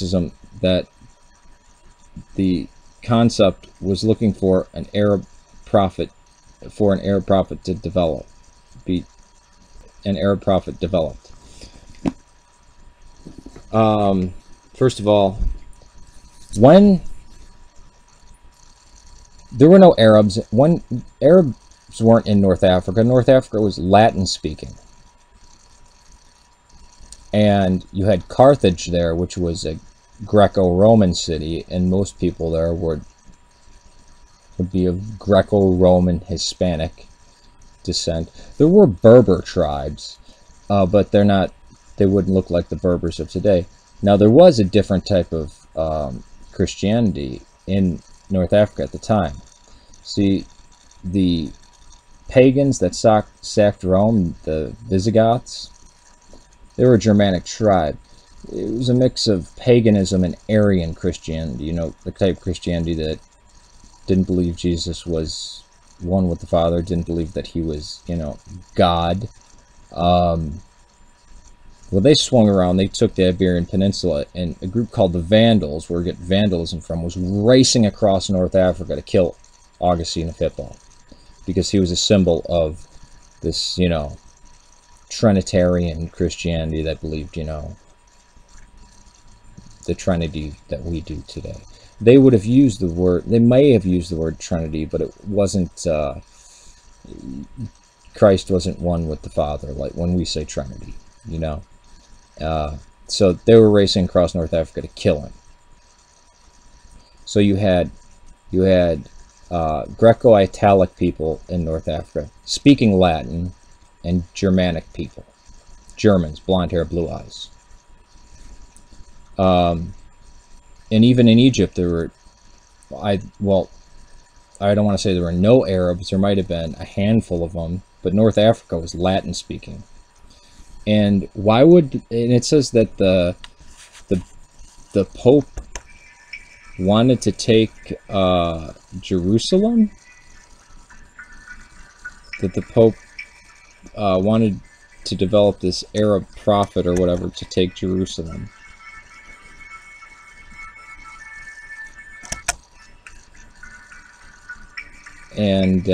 Catholicism that the concept was looking for an Arab prophet, to develop, be an Arab prophet developed. First of all, when there were no Arabs, when Arabs weren't in North Africa was Latin speaking. And you had Carthage there, which was a Greco-Roman city, and most people there would be of Greco-Roman Hispanic descent. There were Berber tribes, but they wouldn't look like the Berbers of today. Now, there was a different type of Christianity in North Africa at the time. See, the pagans that sacked Rome, the Visigoths, they were a Germanic tribe. It was a mix of paganism and Arian Christianity, you know, the type of Christianity that didn't believe Jesus was one with the Father, didn't believe that he was, you know, God. Well, they swung around, they took the Iberian Peninsula, and a group called the Vandals, where we get vandalism from, was racing across North Africa to kill Augustine of Hippo, because he was a symbol of this, you know, Trinitarian Christianity that believed, you know, the Trinity that we do today. They would have used the word, they may have used the word Trinity, but it wasn't, Christ wasn't one with the Father, like when we say Trinity, you know. So they were racing across North Africa to kill him. So you had Greco-Italic people in North Africa speaking Latin, and Germanic people, Germans, blonde hair, blue eyes. And even in Egypt, there were, I don't want to say there were no Arabs. There might have been a handful of them, but North Africa was Latin speaking. And why would, and it says that the Pope wanted to take Jerusalem, that the Pope wanted to develop this Arab prophet or whatever to take Jerusalem. And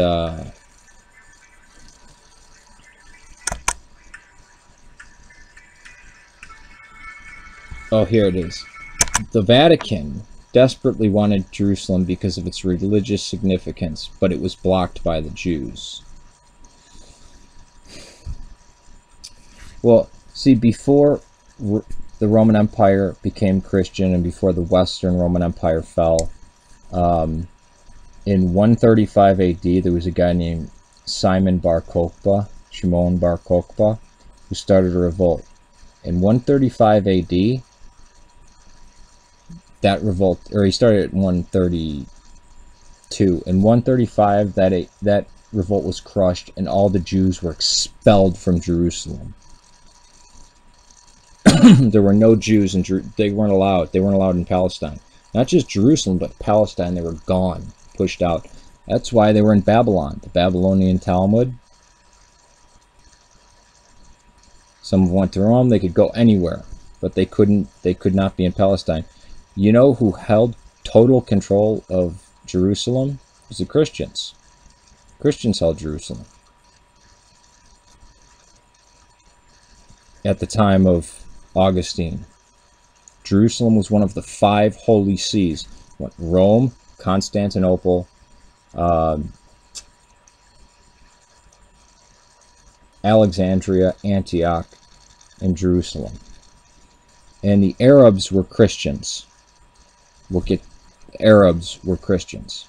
oh, here it is. The Vatican desperately wanted Jerusalem because of its religious significance, but it was blocked by the Jews. Well, see, before the Roman Empire became Christian and before the Western Roman Empire fell, in 135 AD, there was a guy named Shimon Bar Kokhba, who started a revolt. In 135 AD, that revolt, or he started at 132. In 135, that revolt was crushed, and all the Jews were expelled from Jerusalem. There were no Jews in they weren't allowed in Palestine. Not just Jerusalem, but Palestine. They were gone, pushed out. That's why they were in Babylon, the Babylonian Talmud. Some of them went to Rome. They could go anywhere, but they could not be in Palestine. You know who held total control of Jerusalem? It was the Christians. Christians held Jerusalem at the time of Augustine. Jerusalem was one of the 5 holy sees. Rome, Constantinople, Alexandria, Antioch, and Jerusalem. And the Arabs were Christians. Arabs were Christians.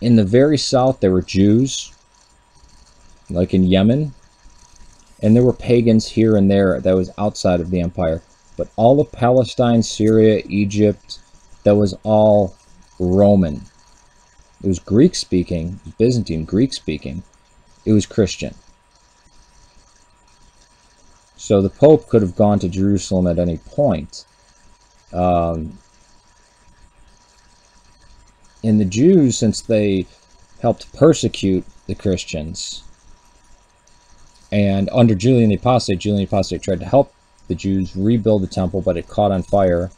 In the very south, there were Jews, like in Yemen. And there were pagans here and there that was outside of the empire. But all of Palestine, Syria, Egypt, that was all Roman. It was Greek-speaking, Byzantine, Greek-speaking. It was Christian. So the Pope could have gone to Jerusalem at any point. And the Jews, since they helped persecute the Christians, and under Julian the Apostate tried to help the Jews rebuild the temple, but it caught on fire.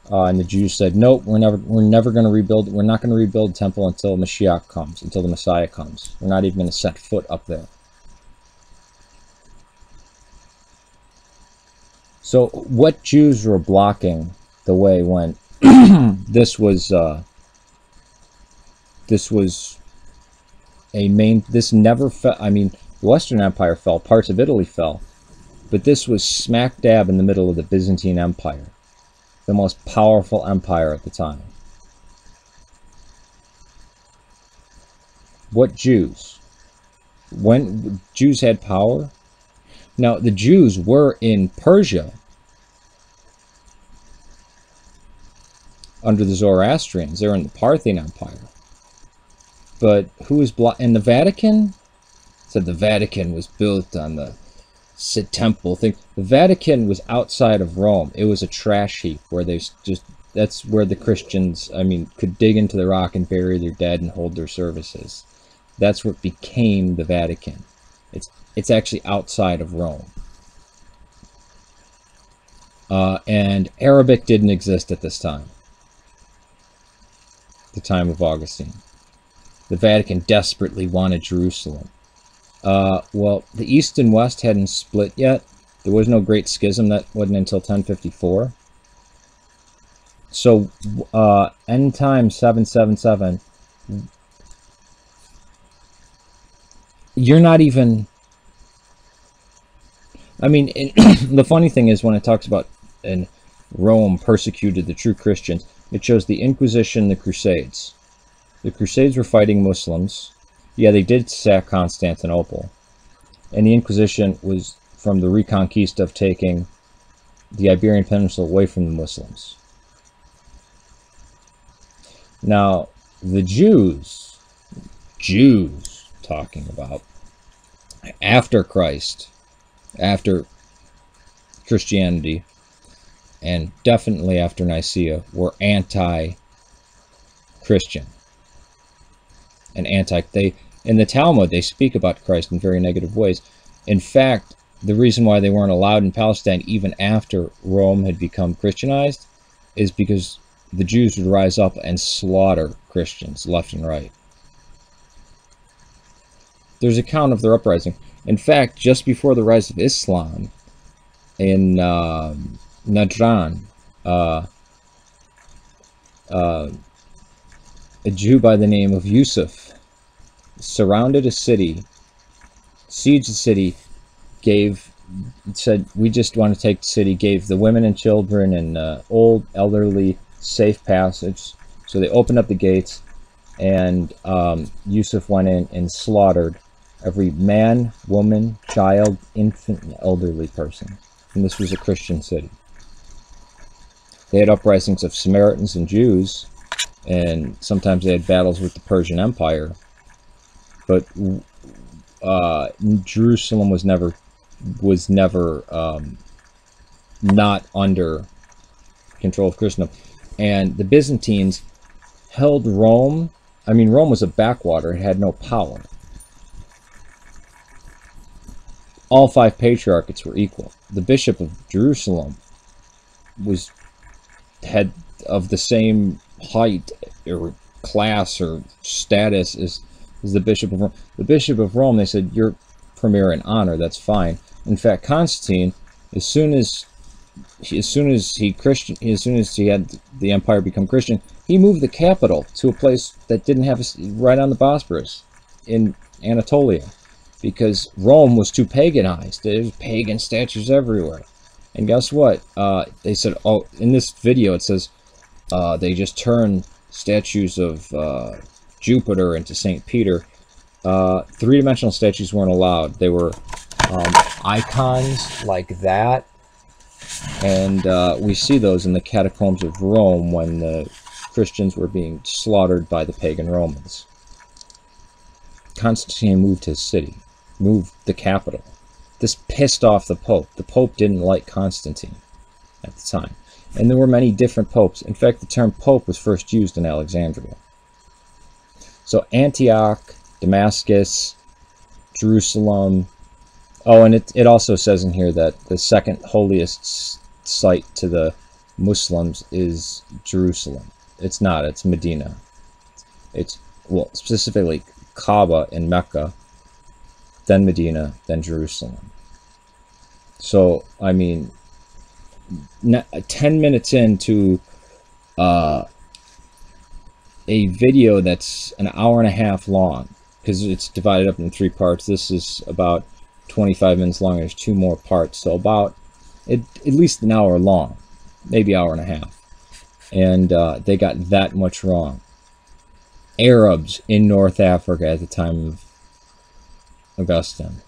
And the Jews said, nope, we're never going to rebuild. We're not going to rebuild the temple until Mashiach comes, until the Messiah comes. We're not even going to set foot up there. So what Jews were blocking the way when this was a main, this never fell. I mean, the Western Empire fell, parts of Italy fell, but this was smack dab in the middle of the Byzantine Empire, the most powerful empire at the time. What Jews? When Jews had power? Now, the Jews were in Persia under the Zoroastrians. They were in the Parthian Empire. But who was in the Vatican? Said the Vatican was built on the temple thing. The Vatican was outside of Rome. It was a trash heap where they just, that's where the Christians, I mean, could dig into the rock and bury their dead and hold their services. That's what became the Vatican. It's actually outside of Rome. And Arabic didn't exist at this time. The time of Augustine. The Vatican desperately wanted Jerusalem. Well, the East and West hadn't split yet. There was no Great Schism. That wasn't until 1054. So, endtimes777, you're not even... I mean, the funny thing is when it talks about and Rome persecuted the true Christians, it shows the Inquisition, the Crusades. The Crusades were fighting Muslims. Yeah, they did sack Constantinople. And the Inquisition was from the Reconquista of taking the Iberian Peninsula away from the Muslims. Now, the Jews talking about, after Christ, after Christianity, and definitely after Nicaea, were anti-Christian. And in the Talmud, they speak about Christ in very negative ways. In fact, the reason why they weren't allowed in Palestine even after Rome had become Christianized is because the Jews would rise up and slaughter Christians left and right. There's an account of their uprising. In fact, just before the rise of Islam in Najran, a Jew by the name of Yusuf surrounded a city, sieged the city, said, we just want to take the city, gave the women and children and old, elderly safe passage. So they opened up the gates, and Yusuf went in and slaughtered every man, woman, child, infant, and elderly person. And this was a Christian city. They had uprisings of Samaritans and Jews, and sometimes they had battles with the Persian Empire. But Jerusalem was never not under control of Christendom. And the Byzantines held Rome. I mean, Rome was a backwater. It had no power. All five patriarchates were equal. The Bishop of Jerusalem had of the same height or class or status as the Bishop of Rome. The Bishop of Rome, they said, you're premier in honor, that's fine. In fact, Constantine, as soon as he had the empire become Christian, he moved the capital to a place that didn't have right on the Bosporus in Anatolia, because Rome was too paganized. There's pagan statues everywhere. And guess what? They said, oh, in this video it says they just turned statues of Jupiter into St. Peter. Three-dimensional statues weren't allowed. They were icons like that. And we see those in the catacombs of Rome when the Christians were being slaughtered by the pagan Romans. Constantine moved his city, moved the capital. This pissed off the Pope. The Pope didn't like Constantine at the time. And there were many different popes. In fact, the term Pope was first used in Alexandria. So Antioch, Damascus, Jerusalem, Oh, and it also says in here that the second holiest site to the Muslims is Jerusalem. It's not, it's Medina. It's, well, specifically Kaaba in Mecca, then Medina, then Jerusalem. So, I mean, 10 minutes into a video that's an hour and a half long, because it's divided up in 3 parts. This is about 25 minutes long. There's 2 more parts, so about at least an hour long, maybe hour and a half. And they got that much wrong. Arabs in North Africa at the time of Augustine.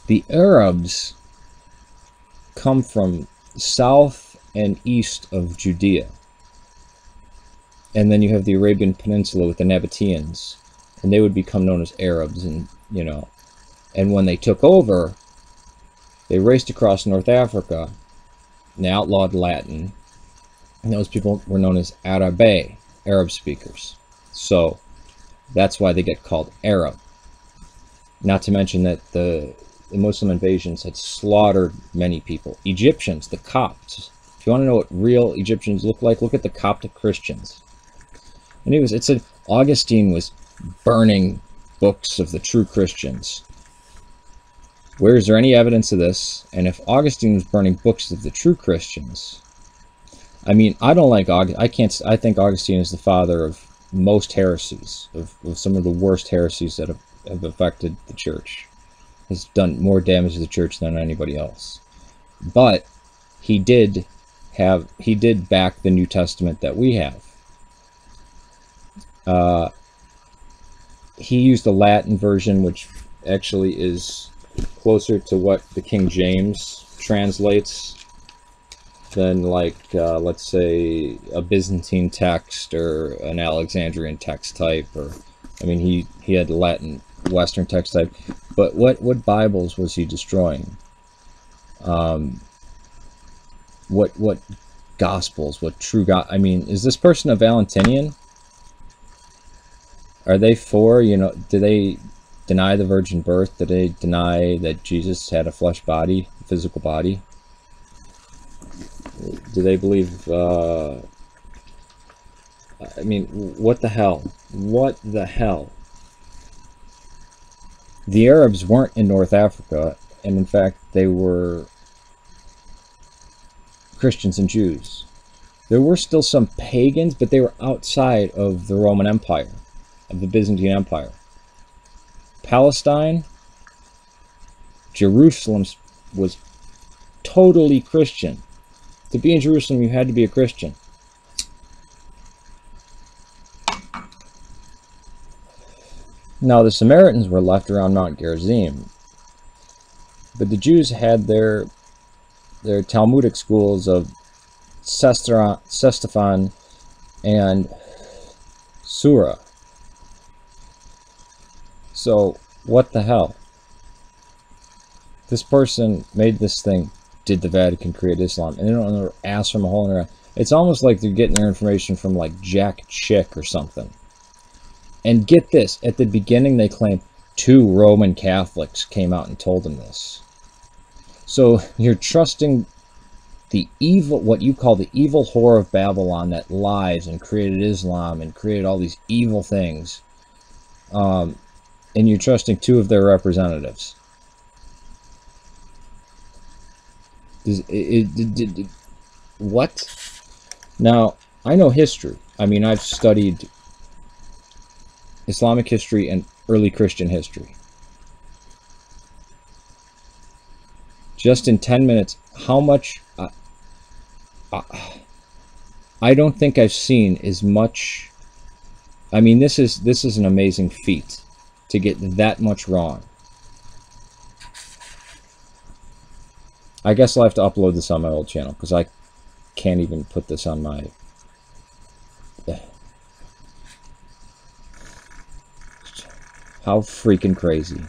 The Arabs come from south and east of Judea. And then you have the Arabian Peninsula with the Nabateans, and they would become known as Arabs. And, you know, and when they took over, they raced across North Africa, and they outlawed Latin, and those people were known as Arabe, Arab speakers. So that's why they get called Arab. Not to mention that the Muslim invasions had slaughtered many people. Egyptians, the Copts. If you want to know what real Egyptians look like, look at the Coptic Christians. And it said Augustine was burning books of the true Christians. Where is there any evidence of this? And if Augustine was burning books of the true Christians, I mean, I don't like Augustine. I think Augustine is the father of most heresies, of some of the worst heresies that have affected the church. Has done more damage to the church than anybody else. But he did back the New Testament that we have. He used the Latin version, which actually is closer to what the King James translates than, like, let's say, a Byzantine text or an Alexandrian text type. Or, I mean, he had Latin Western text type. But what Bibles was he destroying? What Gospels? What true God? I mean, is this person a Valentinian? Are they for, you know, do they deny the virgin birth? Do they deny that Jesus had a flesh body, a physical body? Do they believe, I mean, what the hell? What the hell? The Arabs weren't in North Africa, and in fact, they were Christians and Jews. There were still some pagans, but they were outside of the Roman Empire, of the Byzantine Empire. Palestine, Jerusalem was totally Christian. To be in Jerusalem, you had to be a Christian. Now, the Samaritans were left around Mount Gerizim, but the Jews had their Talmudic schools of Ctesiphon and Surah. So, what the hell? This person made this thing. Did the Vatican create Islam? And they don't know their ass from a hole in their eye. It's almost like they're getting their information from, like, Jack Chick or something. And get this, at the beginning they claim 2 Roman Catholics came out and told them this. So you're trusting the evil, what you call the evil whore of Babylon that lies and created Islam and created all these evil things. And you're trusting 2 of their representatives. What? Now, I know history. I mean, I've studied Islamic history and early Christian history. Just in 10 minutes, how much... I don't think I've seen as much... I mean, this is an amazing feat to get that much wrong. I guess I'll have to upload this on my old channel, because I can't even put this on my... How freaking crazy.